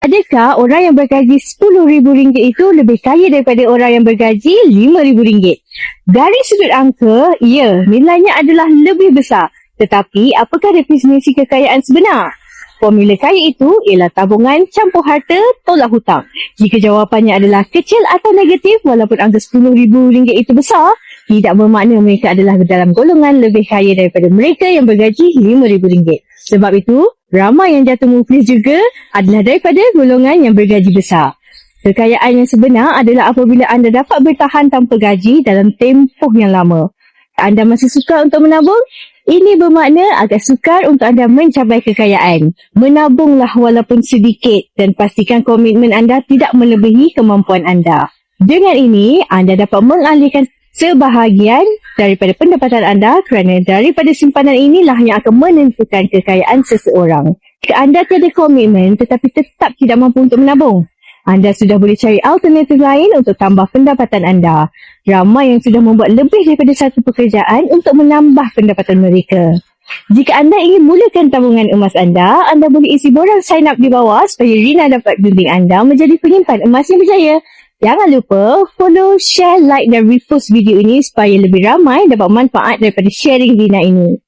Adakah orang yang bergaji RM10,000 itu lebih kaya daripada orang yang bergaji RM5,000? Dari sudut angka, ya, nilainya adalah lebih besar. Tetapi, apakah definisi kekayaan sebenar? Formula kaya itu ialah tabungan campur harta tolak hutang. Jika jawapannya adalah kecil atau negatif, walaupun angka RM10,000 itu besar, tidak bermakna mereka adalah dalam golongan lebih kaya daripada mereka yang bergaji RM5,000. Sebab itu, ramai yang jatuh muflis juga adalah daripada golongan yang bergaji besar. Kekayaan yang sebenar adalah apabila anda dapat bertahan tanpa gaji dalam tempoh yang lama. Anda masih sukar untuk menabung? Ini bermakna agak sukar untuk anda mencapai kekayaan. Menabunglah walaupun sedikit dan pastikan komitmen anda tidak melebihi kemampuan anda. Dengan ini, anda dapat mengalihkan sebahagian daripada pendapatan anda kerana daripada simpanan inilah yang akan menentukan kekayaan seseorang. Jika anda tiada komitmen tetapi tetap tidak mampu untuk menabung, anda sudah boleh cari alternatif lain untuk tambah pendapatan anda. Ramai yang sudah membuat lebih daripada satu pekerjaan untuk menambah pendapatan mereka. Jika anda ingin mulakan tabungan emas anda boleh isi borang sign up di bawah supaya Rina dapat bimbing anda menjadi penyimpan emas yang berjaya. Jangan lupa follow, share, like dan repost video ini supaya lebih ramai dapat manfaat daripada sharing Rina ini.